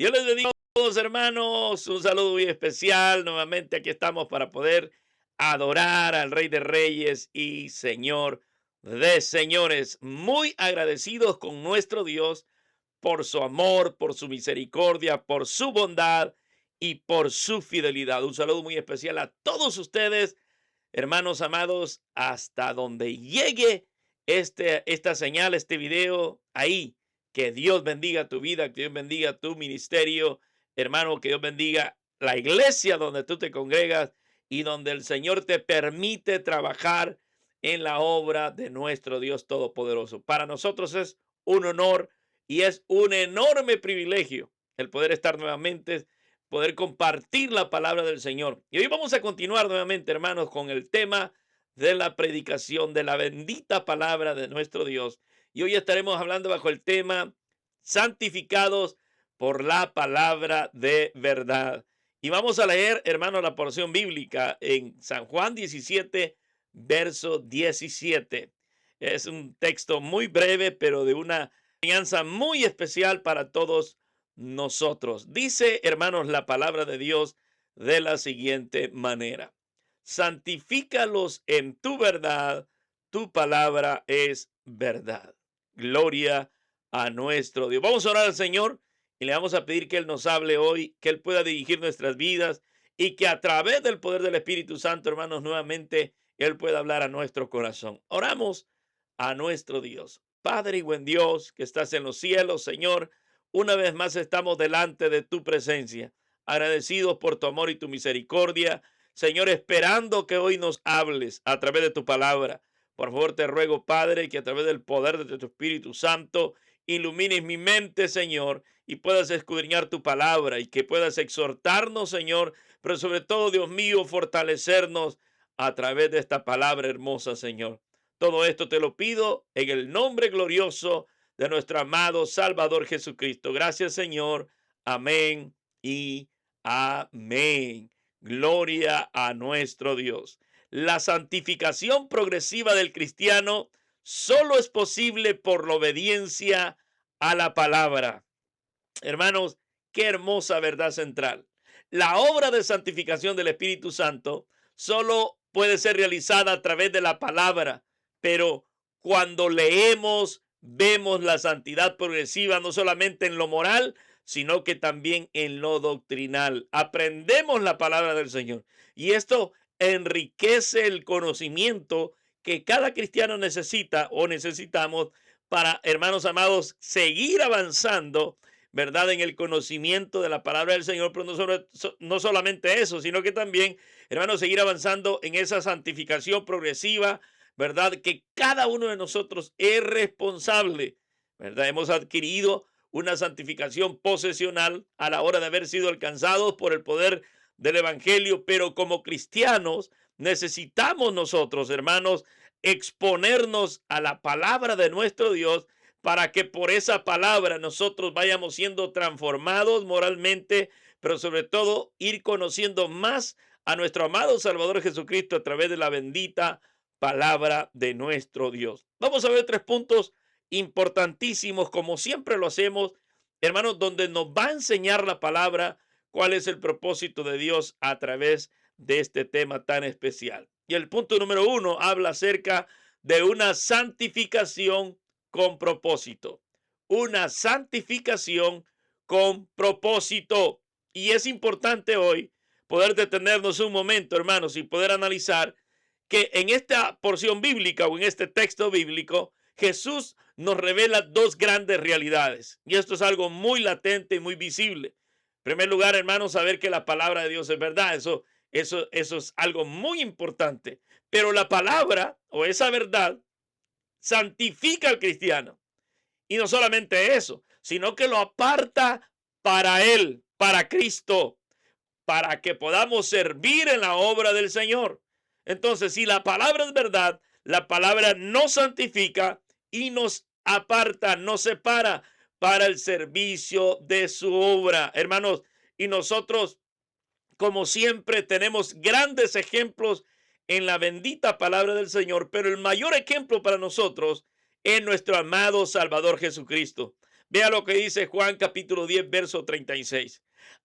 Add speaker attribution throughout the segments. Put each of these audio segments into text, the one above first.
Speaker 1: Dios les bendiga a todos, hermanos. Un saludo muy especial. Nuevamente aquí estamos para poder adorar al Rey de Reyes y Señor de Señores. Muy agradecidos con nuestro Dios por su amor, por su misericordia, por su bondad y por su fidelidad. Un saludo muy especial a todos ustedes, hermanos amados, hasta donde llegue esta señal, este video, ahí. Que Dios bendiga tu vida, que Dios bendiga tu ministerio, hermano, que Dios bendiga la iglesia donde tú te congregas y donde el Señor te permite trabajar en la obra de nuestro Dios Todopoderoso. Para nosotros es un honor y es un enorme privilegio el poder estar nuevamente, poder compartir la palabra del Señor. Y hoy vamos a continuar nuevamente, hermanos, con el tema de la predicación de la bendita palabra de nuestro Dios. Y hoy estaremos hablando bajo el tema santificados por la palabra de verdad. Y vamos a leer, hermanos, la porción bíblica en San Juan 17, verso 17. Es un texto muy breve, pero de una enseñanza muy especial para todos nosotros. Dice, hermanos, la palabra de Dios de la siguiente manera: santifícalos en tu verdad, tu palabra es verdad. Gloria a nuestro Dios. Vamos a orar al Señor y le vamos a pedir que Él nos hable hoy, que Él pueda dirigir nuestras vidas y que a través del poder del Espíritu Santo, hermanos, nuevamente Él pueda hablar a nuestro corazón. Oramos a nuestro Dios. Padre y buen Dios que estás en los cielos, Señor, una vez más estamos delante de tu presencia, agradecidos por tu amor y tu misericordia, Señor, esperando que hoy nos hables a través de tu palabra. Por favor, te ruego, Padre, que a través del poder de tu Espíritu Santo ilumines mi mente, Señor, y puedas escudriñar tu palabra y que puedas exhortarnos, Señor, pero sobre todo, Dios mío, fortalecernos a través de esta palabra hermosa, Señor. Todo esto te lo pido en el nombre glorioso de nuestro amado Salvador Jesucristo. Gracias, Señor. Amén y amén. Gloria a nuestro Dios. La santificación progresiva del cristiano solo es posible por la obediencia a la palabra. Hermanos, qué hermosa verdad central. La obra de santificación del Espíritu Santo solo puede ser realizada a través de la palabra, pero cuando leemos, vemos la santidad progresiva no solamente en lo moral, sino que también en lo doctrinal. Aprendemos la palabra del Señor y esto enriquece el conocimiento que cada cristiano necesita o necesitamos para, hermanos amados, seguir avanzando, ¿verdad? En el conocimiento de la palabra del Señor, pero no solamente eso, sino que también, hermanos, seguir avanzando en esa santificación progresiva, ¿verdad? Que cada uno de nosotros es responsable, ¿verdad? Hemos adquirido una santificación posesional a la hora de haber sido alcanzados por el poder del Evangelio, pero como cristianos necesitamos nosotros, hermanos, exponernos a la palabra de nuestro Dios para que por esa palabra nosotros vayamos siendo transformados moralmente, pero sobre todo ir conociendo más a nuestro amado Salvador Jesucristo a través de la bendita palabra de nuestro Dios. Vamos a ver tres puntos importantísimos, como siempre lo hacemos, hermanos, donde nos va a enseñar la palabra cuál es el propósito de Dios a través de este tema tan especial. Y el punto número uno habla acerca de una santificación con propósito. Una santificación con propósito. Y es importante hoy poder detenernos un momento, hermanos, y poder analizar que en esta porción bíblica o en este texto bíblico, Jesús nos revela dos grandes realidades. Y esto es algo muy latente y muy visible. En primer lugar, hermanos, saber que la palabra de Dios es verdad. Eso es algo muy importante. Pero la palabra o esa verdad santifica al cristiano. Y no solamente eso, sino que lo aparta para Él, para Cristo, para que podamos servir en la obra del Señor. Entonces, si la palabra es verdad, la palabra nos santifica y nos aparta, nos separa para el servicio de su obra, hermanos. Y nosotros, como siempre, tenemos grandes ejemplos en la bendita palabra del Señor, pero el mayor ejemplo para nosotros es nuestro amado Salvador Jesucristo. Vea lo que dice Juan capítulo 10, verso 36.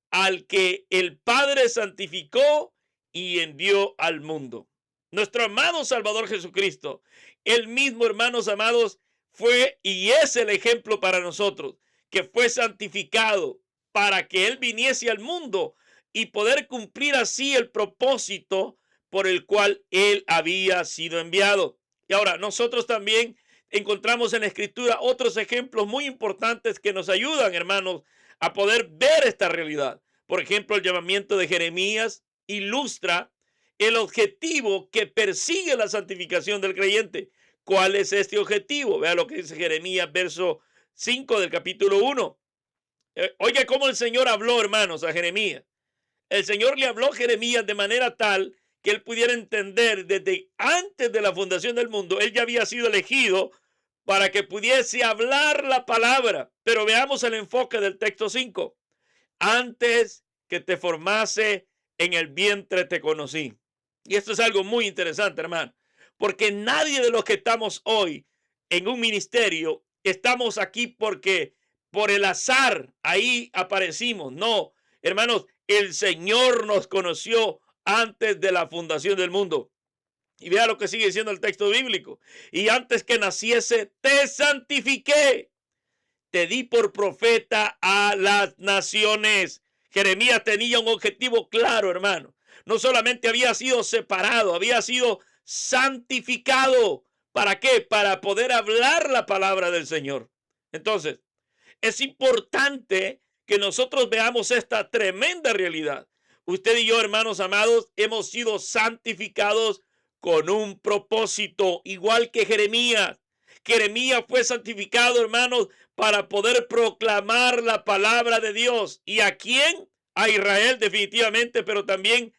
Speaker 1: Al que el Padre santificó y envió al mundo. Nuestro amado Salvador Jesucristo, el mismo, hermanos amados, fue y es el ejemplo para nosotros, que fue santificado para que Él viniese al mundo y poder cumplir así el propósito por el cual Él había sido enviado. Y ahora nosotros también encontramos en la Escritura otros ejemplos muy importantes que nos ayudan, hermanos, a poder ver esta realidad. Por ejemplo, el llamamiento de Jeremías ilustra el objetivo que persigue la santificación del creyente. ¿Cuál es este objetivo? Vea lo que dice Jeremías, verso 5 del capítulo 1. Oiga cómo el Señor habló, hermanos, a Jeremías. El Señor le habló a Jeremías de manera tal que él pudiera entender desde antes de la fundación del mundo, él ya había sido elegido para que pudiese hablar la palabra. Pero veamos el enfoque del texto 5. Antes que te formase en el vientre te conocí. Y esto es algo muy interesante, hermano, porque nadie de los que estamos hoy en un ministerio estamos aquí porque por el azar ahí aparecimos. No, hermanos, el Señor nos conoció antes de la fundación del mundo. Y vea lo que sigue diciendo el texto bíblico. Y antes que naciese, te santifiqué. Te di por profeta a las naciones. Jeremías tenía un objetivo claro, hermano. No solamente había sido separado, había sido santificado. ¿Para qué? Para poder hablar la palabra del Señor. Entonces, es importante que nosotros veamos esta tremenda realidad. Usted y yo, hermanos amados, hemos sido santificados con un propósito, igual que Jeremías. Jeremías fue santificado, hermanos, para poder proclamar la palabra de Dios. ¿Y a quién? A Israel definitivamente, pero también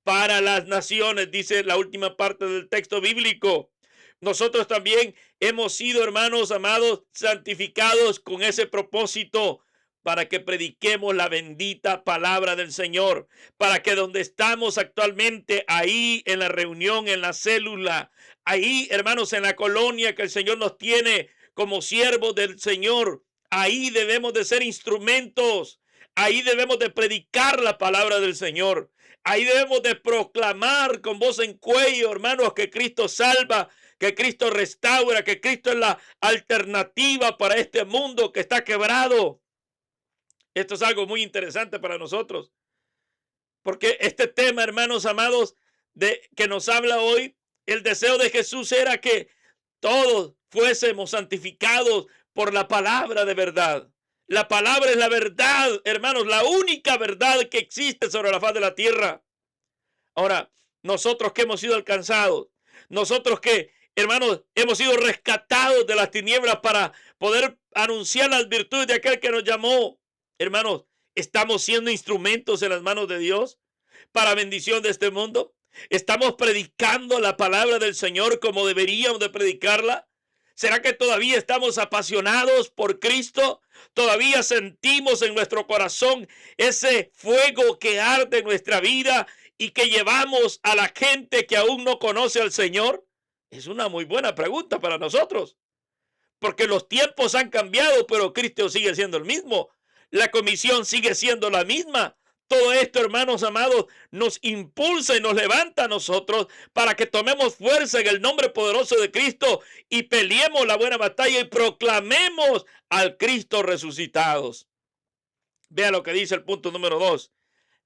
Speaker 1: para las naciones, dice la última parte del texto bíblico. Nosotros también hemos sido, hermanos amados, santificados con ese propósito para que prediquemos la bendita palabra del Señor, para que donde estamos actualmente, ahí en la reunión, en la célula, ahí, hermanos, en la colonia que el Señor nos tiene como siervos del Señor, ahí debemos de ser instrumentos, ahí debemos de predicar la palabra del Señor, ahí debemos de proclamar con voz en cuello, hermanos, que Cristo salva, que Cristo restaura, que Cristo es la alternativa para este mundo que está quebrado. Esto es algo muy interesante para nosotros, porque este tema, hermanos amados, de que nos habla hoy, el deseo de Jesús era que todos fuésemos santificados por la palabra de verdad. La palabra es la verdad, hermanos, la única verdad que existe sobre la faz de la tierra. Ahora, nosotros que hemos sido alcanzados, nosotros que, hermanos, hemos sido rescatados de las tinieblas para poder anunciar las virtudes de aquel que nos llamó. Hermanos, ¿estamos siendo instrumentos en las manos de Dios para bendición de este mundo? ¿Estamos predicando la palabra del Señor como deberíamos de predicarla? ¿Será que todavía estamos apasionados por Cristo? ¿Todavía sentimos en nuestro corazón ese fuego que arde en nuestra vida y que llevamos a la gente que aún no conoce al Señor? Es una muy buena pregunta para nosotros, porque los tiempos han cambiado, pero Cristo sigue siendo el mismo. La comisión sigue siendo la misma. Todo esto, hermanos amados, nos impulsa y nos levanta a nosotros para que tomemos fuerza en el nombre poderoso de Cristo y peleemos la buena batalla y proclamemos al Cristo resucitados. Vea lo que dice el punto número 2.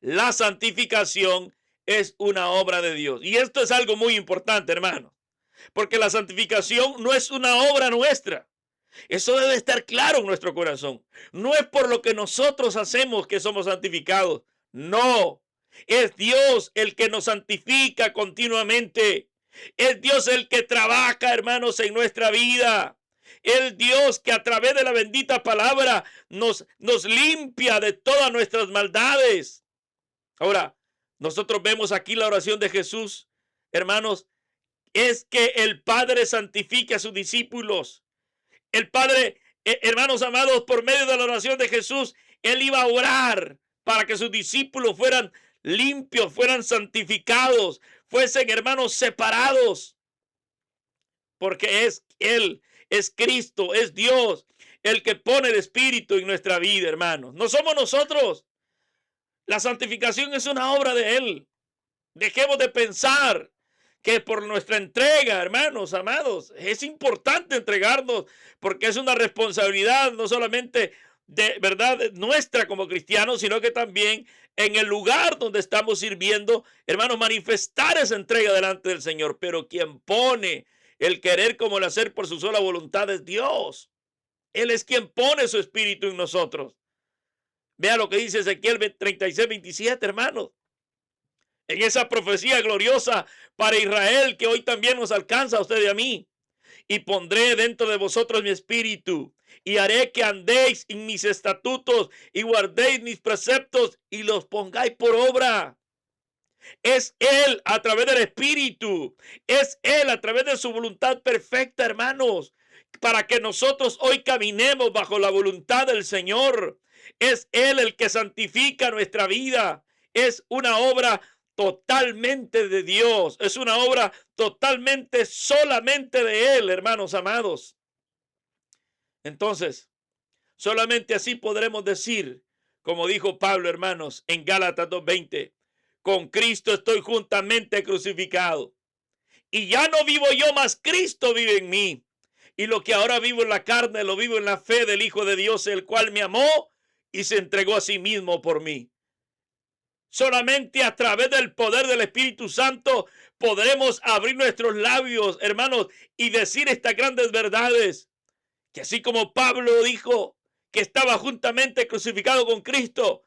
Speaker 1: La santificación es una obra de Dios. Y esto es algo muy importante, hermano, porque la santificación no es una obra nuestra. Eso debe estar claro en nuestro corazón. No es por lo que nosotros hacemos que somos santificados. No, es Dios el que nos santifica continuamente. Es Dios el que trabaja, hermanos, en nuestra vida. El Dios que a través de la bendita palabra nos limpia de todas nuestras maldades. Ahora, nosotros vemos aquí la oración de Jesús, hermanos, es que el Padre santifique a sus discípulos. El Padre, hermanos amados, por medio de la oración de Jesús, Él iba a orar para que sus discípulos fueran limpios, fueran santificados, fuesen, hermanos, separados. Porque es Él, es Cristo, es Dios, el que pone el Espíritu en nuestra vida, hermanos. No somos nosotros. La santificación es una obra de Él. Dejemos de pensar que por nuestra entrega, hermanos, amados, es importante entregarnos porque es una responsabilidad no solamente de verdad nuestra como cristianos, sino que también en el lugar donde estamos sirviendo, hermanos, manifestar esa entrega delante del Señor. Pero quien pone el querer como el hacer por su sola voluntad es Dios. Él es quien pone su espíritu en nosotros. Vea lo que dice Ezequiel 36:27, hermanos. En esa profecía gloriosa para Israel que hoy también nos alcanza a usted y a mí. Y pondré dentro de vosotros mi espíritu y haré que andéis en mis estatutos y guardéis mis preceptos y los pongáis por obra. Es Él a través del Espíritu. Es Él a través de su voluntad perfecta, hermanos, para que nosotros hoy caminemos bajo la voluntad del Señor. Es Él el que santifica nuestra vida. Es una obra totalmente de Dios. Es una obra totalmente solamente de Él, hermanos amados. Entonces, solamente así podremos decir, como dijo Pablo, hermanos, en Gálatas 2:20, con Cristo estoy juntamente crucificado. Y ya no vivo yo, mas Cristo vive en mí. Y lo que ahora vivo en la carne, lo vivo en la fe del Hijo de Dios, el cual me amó y se entregó a sí mismo por mí. Solamente a través del poder del Espíritu Santo podremos abrir nuestros labios, hermanos, y decir estas grandes verdades. Que así como Pablo dijo que estaba juntamente crucificado con Cristo,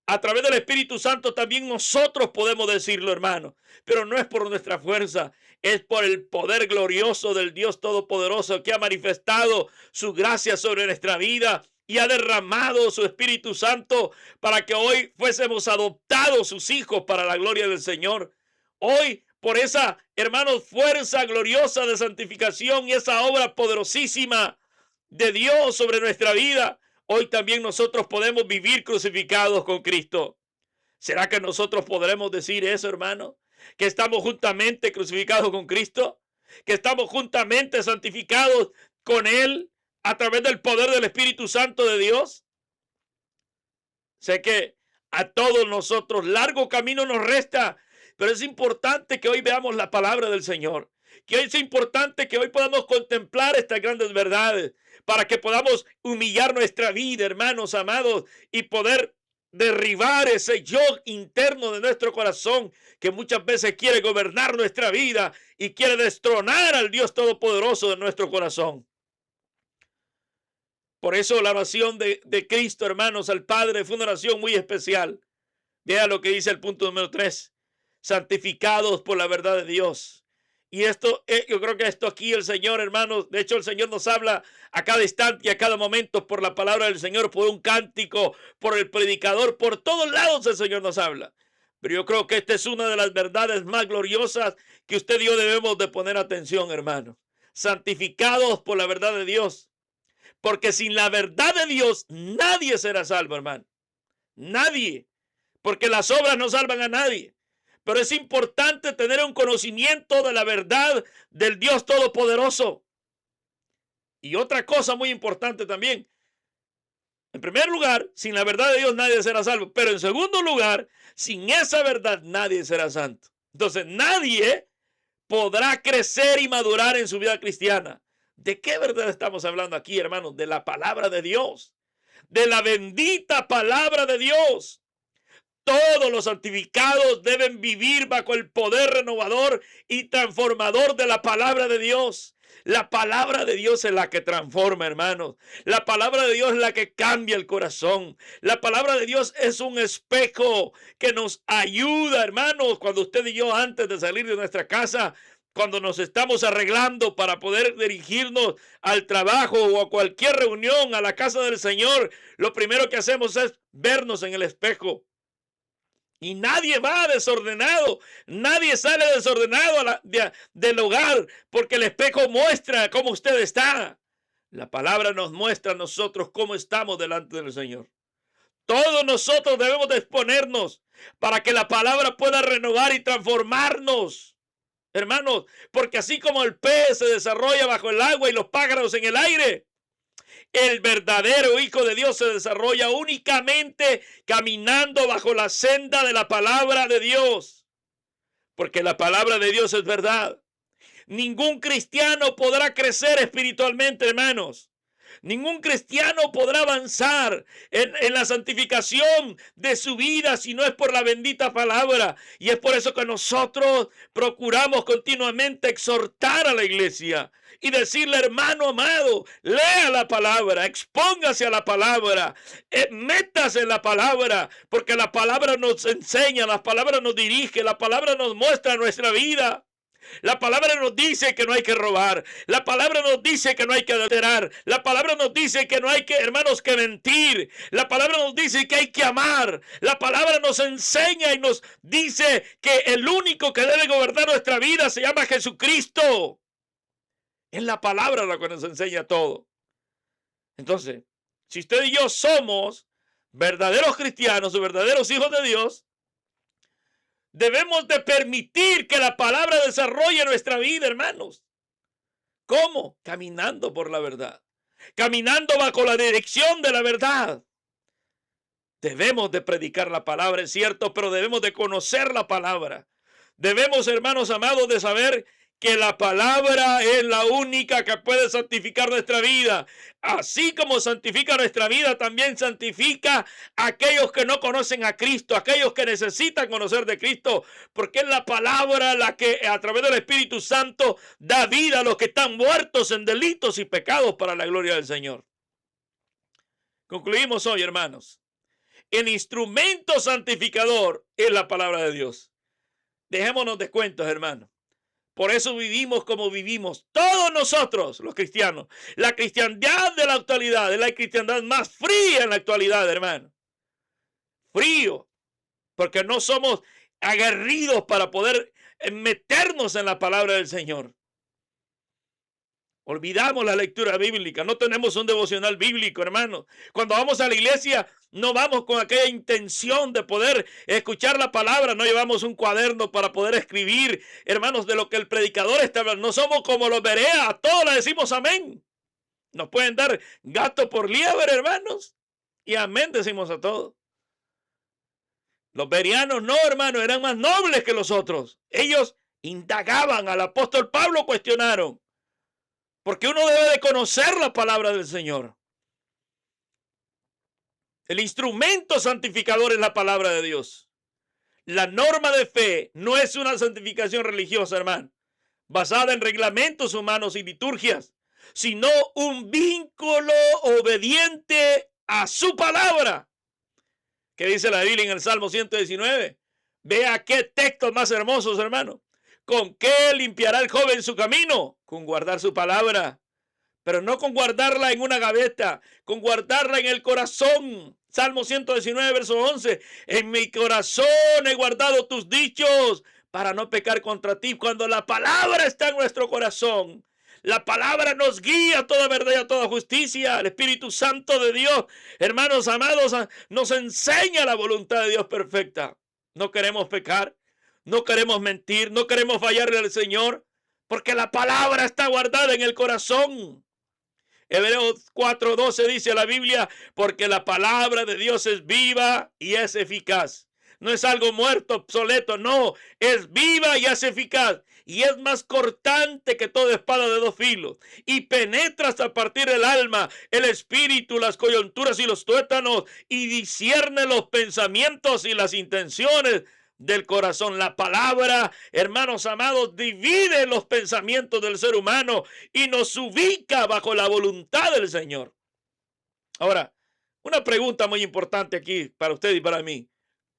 Speaker 1: a través del Espíritu Santo también nosotros podemos decirlo, hermano. Pero no es por nuestra fuerza, es por el poder glorioso del Dios Todopoderoso que ha manifestado su gracia sobre nuestra vida y ha derramado su Espíritu Santo para que hoy fuésemos adoptados sus hijos para la gloria del Señor. Hoy, por esa, hermanos, fuerza gloriosa de santificación y esa obra poderosísima de Dios sobre nuestra vida, hoy también nosotros podemos vivir crucificados con Cristo. ¿Será que nosotros podremos decir eso, hermano? Que estamos juntamente crucificados con Cristo, que estamos juntamente santificados con Él a través del poder del Espíritu Santo de Dios. Sé que a todos nosotros largo camino nos resta, pero es importante que hoy veamos la palabra del Señor, que hoy es importante que hoy podamos contemplar estas grandes verdades para que podamos humillar nuestra vida, hermanos amados, y poder derribar ese yo interno de nuestro corazón que muchas veces quiere gobernar nuestra vida y quiere destronar al Dios Todopoderoso de nuestro corazón. Por eso la oración de Cristo, hermanos, al Padre fue una oración muy especial. Vea lo que dice el punto número 3. Santificados por la verdad de Dios. Y esto, yo creo que esto aquí el Señor, hermanos, de hecho el Señor nos habla a cada instante y a cada momento por la palabra del Señor, por un cántico, por el predicador, por todos lados el Señor nos habla. Pero yo creo que esta es una de las verdades más gloriosas que usted y yo debemos de poner atención, hermanos. Santificados por la verdad de Dios. Porque sin la verdad de Dios nadie será salvo, hermano. Nadie. Porque las obras no salvan a nadie. Pero es importante tener un conocimiento de la verdad del Dios Todopoderoso. Y otra cosa muy importante también. En primer lugar, sin la verdad de Dios nadie será salvo. Pero en segundo lugar, sin esa verdad nadie será santo. Entonces nadie podrá crecer y madurar en su vida cristiana. ¿De qué verdad estamos hablando aquí, hermanos? De la palabra de Dios. De la bendita palabra de Dios. Todos los santificados deben vivir bajo el poder renovador y transformador de la palabra de Dios. La palabra de Dios es la que transforma, hermanos. La palabra de Dios es la que cambia el corazón. La palabra de Dios es un espejo que nos ayuda, hermanos, cuando usted y yo antes de salir de nuestra casa, cuando nos estamos arreglando para poder dirigirnos al trabajo o a cualquier reunión, a la casa del Señor, lo primero que hacemos es vernos en el espejo. Y nadie va desordenado, nadie sale desordenado del hogar, porque el espejo muestra cómo usted está. La palabra nos muestra a nosotros cómo estamos delante del Señor. Todos nosotros debemos de exponernos para que la palabra pueda renovar y transformarnos. Hermanos, porque así como el pez se desarrolla bajo el agua y los pájaros en el aire, El verdadero Hijo de Dios se desarrolla únicamente caminando bajo la senda de la palabra de Dios, porque la palabra de Dios es verdad. Ningún cristiano podrá crecer espiritualmente, hermanos. Ningún cristiano podrá avanzar en la santificación de su vida si no es por la bendita palabra. Y es por eso que nosotros procuramos continuamente exhortar a la iglesia y decirle, hermano amado, lea la palabra, expóngase a la palabra, métase en la palabra, porque la palabra nos enseña, la palabra nos dirige, la palabra nos muestra nuestra vida. La palabra nos dice que no hay que robar. La palabra nos dice que no hay que adulterar. La palabra nos dice que no hay que, hermanos, que mentir. La palabra nos dice que hay que amar. La palabra nos enseña y nos dice que el único que debe gobernar nuestra vida se llama Jesucristo. Es la palabra la que nos enseña todo. Entonces, si usted y yo somos verdaderos cristianos o verdaderos hijos de Dios, debemos de permitir que la palabra desarrolle nuestra vida, hermanos. ¿Cómo? Caminando por la verdad. Caminando bajo la dirección de la verdad. Debemos de predicar la palabra, es cierto, pero debemos de conocer la palabra. Debemos, hermanos amados, de saber que la palabra es la única que puede santificar nuestra vida. Así como santifica nuestra vida, también santifica a aquellos que no conocen a Cristo, aquellos que necesitan conocer de Cristo, porque es la palabra la que a través del Espíritu Santo da vida a los que están muertos en delitos y pecados para la gloria del Señor. Concluimos hoy, hermanos. El instrumento santificador es la palabra de Dios. Dejémonos de cuentos, hermanos. Por eso vivimos como vivimos todos nosotros, los cristianos. La cristiandad de la actualidad es la cristiandad más fría en la actualidad, hermano. Frío, porque no somos aguerridos para poder meternos en la palabra del Señor. Olvidamos la lectura bíblica, no tenemos un devocional bíblico, hermano. Cuando vamos a la iglesia, no vamos con aquella intención de poder escuchar la palabra, no llevamos un cuaderno para poder escribir, hermanos, de lo que el predicador está hablando. No somos como los bereas, a todos le decimos amén. Nos pueden dar gato por liebre, hermanos, y amén decimos a todos. Los bereanos no, hermanos, eran más nobles que los otros. Ellos indagaban, al apóstol Pablo cuestionaron. Porque uno debe de conocer la palabra del Señor. El instrumento santificador es la palabra de Dios. La norma de fe no es una santificación religiosa, hermano, basada en reglamentos humanos y liturgias, sino un vínculo obediente a su palabra. ¿Qué dice la Biblia en el Salmo 119? Vea qué textos más hermosos, hermano. ¿Con qué limpiará el joven su camino? Con guardar su palabra. Pero no con guardarla en una gaveta, con guardarla en el corazón. Salmo 119, verso 11. En mi corazón he guardado tus dichos para no pecar contra ti. Cuando la palabra está en nuestro corazón, la palabra nos guía a toda verdad y a toda justicia. El Espíritu Santo de Dios, hermanos amados, nos enseña la voluntad de Dios perfecta. No queremos pecar. No queremos mentir, no queremos fallarle al Señor, porque la palabra está guardada en el corazón. Hebreos 4:12 dice la Biblia, porque la palabra de Dios es viva y es eficaz. No es algo muerto, obsoleto, no, es viva y es eficaz. Y es más cortante que toda espada de dos filos. Y penetra hasta partir el alma, el espíritu, las coyunturas y los tuétanos. Y discierne los pensamientos y las intenciones del corazón. La palabra, hermanos amados, divide los pensamientos del ser humano y nos ubica bajo la voluntad del Señor. Ahora, una pregunta muy importante aquí para usted y para mí.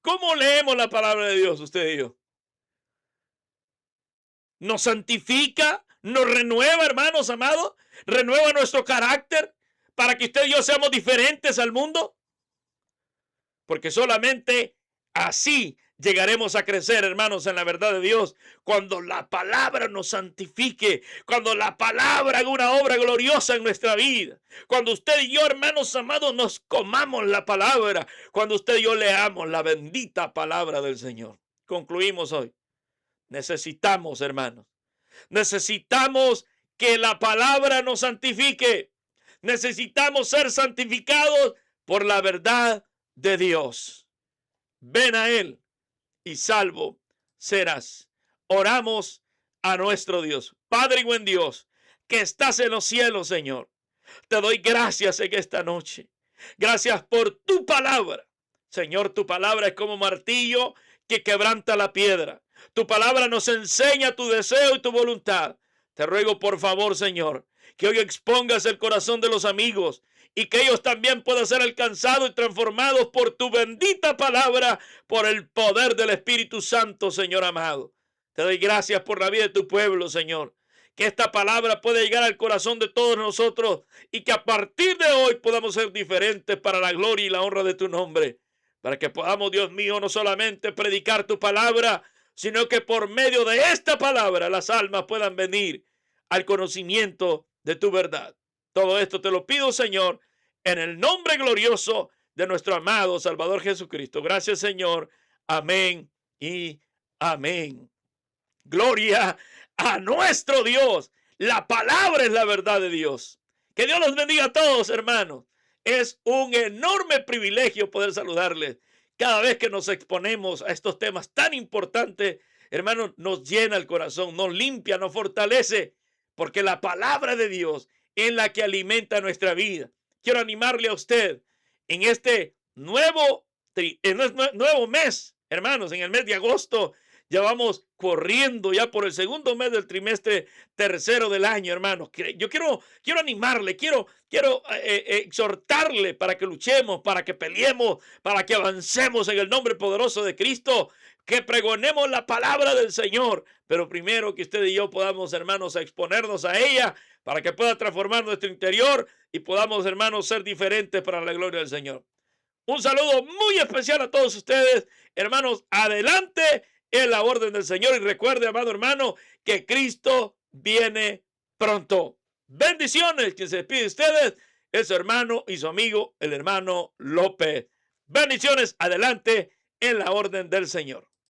Speaker 1: ¿Cómo leemos la palabra de Dios, usted y yo? ¿Nos santifica? ¿Nos renueva, hermanos amados? ¿Renueva nuestro carácter para que usted y yo seamos diferentes al mundo? Porque solamente así llegaremos a crecer, hermanos, en la verdad de Dios, cuando la palabra nos santifique, cuando la palabra haga una obra gloriosa en nuestra vida, cuando usted y yo, hermanos amados, nos comamos la palabra, cuando usted y yo leamos la bendita palabra del Señor. Concluimos hoy. Necesitamos, hermanos, necesitamos que la palabra nos santifique. Necesitamos ser santificados por la verdad de Dios. Ven a Él y salvo serás. Oramos a nuestro Dios. Padre y buen Dios, que estás en los cielos, Señor. Te doy gracias en esta noche. Gracias por tu palabra. Señor, tu palabra es como martillo que quebranta la piedra. Tu palabra nos enseña tu deseo y tu voluntad. Te ruego por favor, Señor, que hoy expongas el corazón de los amigos y que ellos también puedan ser alcanzados y transformados por tu bendita palabra, por el poder del Espíritu Santo, Señor amado. Te doy gracias por la vida de tu pueblo, Señor. Que esta palabra pueda llegar al corazón de todos nosotros y que a partir de hoy podamos ser diferentes para la gloria y la honra de tu nombre. Para que podamos, Dios mío, no solamente predicar tu palabra, sino que por medio de esta palabra las almas puedan venir al conocimiento de tu verdad. Todo esto te lo pido, Señor, en el nombre glorioso de nuestro amado Salvador Jesucristo. Gracias, Señor. Amén y amén. Gloria a nuestro Dios. La palabra es la verdad de Dios. Que Dios los bendiga a todos, hermanos. Es un enorme privilegio poder saludarles. Cada vez que nos exponemos a estos temas tan importantes, hermanos, nos llena el corazón, nos limpia, nos fortalece, porque la palabra de Dios es la que alimenta nuestra vida. Quiero animarle a usted en este nuevo mes, hermanos, en el mes de agosto. Ya vamos corriendo ya por el segundo mes del trimestre tercero del año, hermanos. Yo quiero animarle, quiero exhortarle para que luchemos, para que peleemos, para que avancemos en el nombre poderoso de Cristo, que pregonemos la palabra del Señor. Pero primero que usted y yo podamos, hermanos, exponernos a ella para que pueda transformar nuestro interior y podamos, hermanos, ser diferentes para la gloria del Señor. Un saludo muy especial a todos ustedes, hermanos. Adelante en la orden del Señor y recuerde, amado hermano, que Cristo viene pronto. Bendiciones. Quien se despide de ustedes es su hermano y su amigo, el hermano López. Bendiciones. Adelante en la orden del Señor.